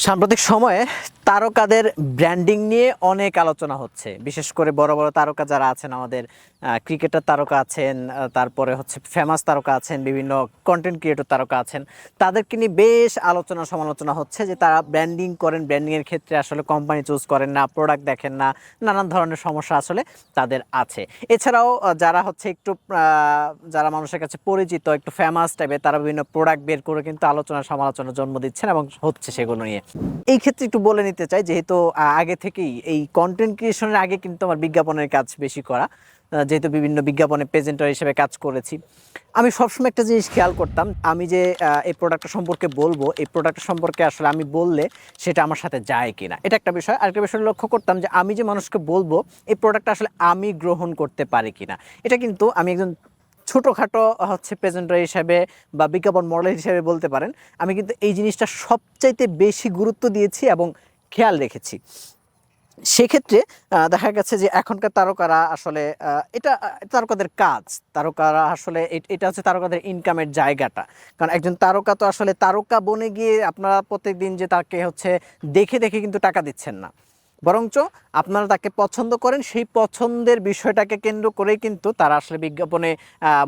সাম্প্রতিক সময়ে তারকাদের ব্র্যান্ডিং নিয়ে অনেক আলোচনা হচ্ছে। বিশেষ করে বড় বড় তারকা যারা আছেন, আমাদের ক্রিকেটার তারকা আছেন, তারপরে হচ্ছে ফেমাস তারকা আছেন, বিভিন্ন কন্টেন্ট ক্রিয়েটর তারকা আছেন, তাদেরকে নিয়ে বেশ আলোচনা সমালোচনা হচ্ছে যে তারা ব্র্যান্ডিং করেন, ব্র্যান্ডিংয়ের ক্ষেত্রে আসলে কোম্পানি চুজ করেন না, প্রোডাক্ট দেখেন না, নানান ধরনের সমস্যা আসলে তাদের আছে। এছাড়াও যারা হচ্ছে একটু যারা মানুষের কাছে পরিচিত, একটু ফেমাস টাইপের, তারা বিভিন্ন প্রোডাক্ট বের করে কিন্তু আলোচনা সমালোচনা জন্ম দিচ্ছেন এবং হচ্ছে সেগুলো নিয়ে। এই ক্ষেত্রে একটু বলে নিতে চাই, যেহেতু আগে থেকেই এই কন্টেন্ট ক্রিয়েশনের আগে কিন্তু আমার বিজ্ঞাপনের কাজ বেশি করা, যেহেতু বিভিন্ন বিজ্ঞাপনে প্রেজেন্টার হিসেবে কাজ করেছি, আমি সবসময় একটা জিনিস খেয়াল করতাম, আমি যে এই প্রোডাক্টটা সম্পর্কে বলবো, এই প্রোডাক্ট সম্পর্কে আসলে আমি বললে সেটা আমার সাথে যায় কিনা, এটা একটা বিষয়। আরেকটা বিষয় লক্ষ্য করতাম যে আমি যে মানুষকে বলবো এই প্রোডাক্টটা আসলে আমি গ্রহণ করতে পারি কিনা। এটা কিন্তু আমি একজন ছোটোখাটো হচ্ছে প্রেজেন্টার হিসেবে বা বিজ্ঞাপন মডেল হিসেবে বলতে পারেন, আমি কিন্তু এই জিনিসটা সবচাইতে বেশি গুরুত্ব দিয়েছি এবং খেয়াল রেখেছি। সেক্ষেত্রে দেখা গেছে যে এখনকার তারকারা আসলে এটা তারকাদের কাজ, তারকারা আসলে এটা হচ্ছে তারকাদের ইনকামের জায়গাটা। কারণ একজন তারকা তো আসলে তারকা বনে গিয়ে আপনারা প্রত্যেকদিন যে তাকে হচ্ছে দেখে দেখে কিন্তু টাকা দিচ্ছেন না, বরঞ্চ আপনারা তাকে পছন্দ করেন, সেই পছন্দের বিষয়টাকে কেন্দ্র করেই কিন্তু তারা আসলে বিজ্ঞাপনে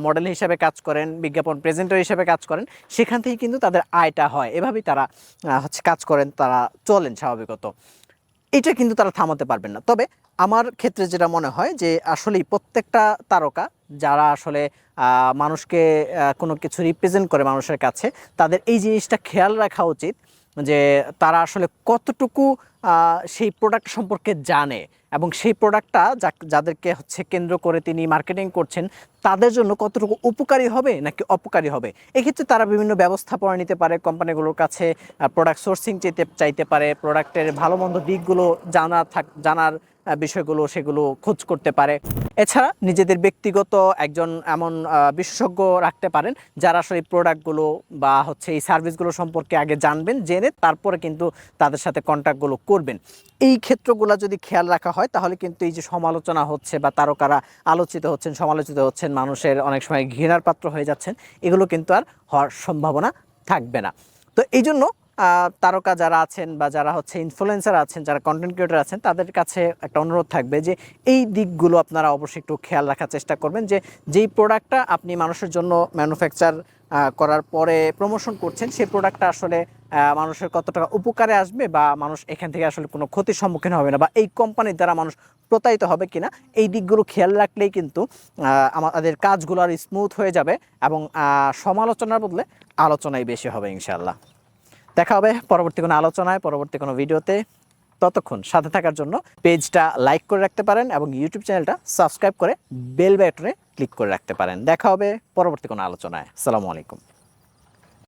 মডেল হিসেবে কাজ করেন, বিজ্ঞাপন প্রেজেন্টার হিসেবে কাজ করেন, সেখান থেকেই কিন্তু তাদের আয়টা হয়। এভাবেই তারা হচ্ছে কাজ করেন, তারা চলেন স্বাভাবিকত। এটা কিন্তু তারা থামাতে পারবেন না। তবে আমার ক্ষেত্রে যেটা মনে হয় যে আসলেই প্রত্যেকটা তারকা যারা আসলে মানুষকে কোনো কিছু রিপ্রেজেন্ট করে মানুষের কাছে, তাদের এই জিনিসটা খেয়াল রাখা উচিত যে তারা আসলে কতটুকু সেই প্রোডাক্ট সম্পর্কে জানে এবং সেই প্রোডাক্টটা যাদেরকে হচ্ছে কেন্দ্র করে তিনি মার্কেটিং করছেন তাদের জন্য কতটুকু উপকারী হবে নাকি অপকারী হবে। এক্ষেত্রে তারা বিভিন্ন ব্যবস্থাপনা নিতে পারে, কোম্পানিগুলোর কাছে প্রোডাক্ট সোর্সিং চাইতে পারে, প্রোডাক্টের ভালো মন্দ দিকগুলো জানার বিষয়গুলো সেগুলো খোঁজ করতে পারে। এছাড়া নিজেদের ব্যক্তিগত একজন এমন বিশেষজ্ঞ রাখতে পারেন যারা আসলে এই প্রোডাক্টগুলো বা হচ্ছে এই সার্ভিসগুলো সম্পর্কে আগে জানবেন, জেনে তারপরে কিন্তু তাদের সাথে কন্ট্যাক্টগুলো করবেন। এই ক্ষেত্রগুলো যদি খেয়াল রাখা হয় তাহলে কিন্তু এই যে সমালোচনা হচ্ছে বা তারকারা আলোচিত হচ্ছেন, সমালোচিত হচ্ছেন, মানুষের অনেক সময় ঘৃণার পাত্র হয়ে যাচ্ছেন, এগুলো কিন্তু আর হওয়ার সম্ভাবনা থাকবে না। তো এই জন্য তারকা যারা আছেন বা যারা হচ্ছে ইনফ্লুয়েন্সার আছেন, যারা কন্টেন্ট ক্রিয়েটর আছেন, তাদের কাছে একটা অনুরোধ থাকবে যে এই দিকগুলো আপনারা অবশ্যই একটু খেয়াল রাখার চেষ্টা করবেন, যে যেই প্রোডাক্টটা আপনি মানুষের জন্য ম্যানুফ্যাকচার করার পরে প্রমোশন করছেন, সেই প্রোডাক্টটা আসলে মানুষের কত টাকা উপকারে আসবে বা মানুষ এখান থেকে আসলে কোনো ক্ষতির সম্মুখীন হবে না, বা এই কোম্পানির দ্বারা মানুষ প্রতারিত হবে কিনা, এই দিকগুলো খেয়াল রাখলেই কিন্তু আমাদের কাজগুলো আর স্মুথ হয়ে যাবে এবং সমালোচনার বদলে আলোচনাই বেশি হবে ইনশাআল্লাহ। দেখা হবে পরবর্তী কোনো আলোচনায়, পরবর্তী কোনো ভিডিওতে। ততক্ষণ সাথে থাকার জন্য পেজটা লাইক করে রাখতে পারেন এবং ইউটিউব চ্যানেলটা সাবস্ক্রাইব করে বেল বাটনে ক্লিক করে রাখতে পারেন। দেখা হবে পরবর্তী কোনো আলোচনায়। আসসালামু আলাইকুম।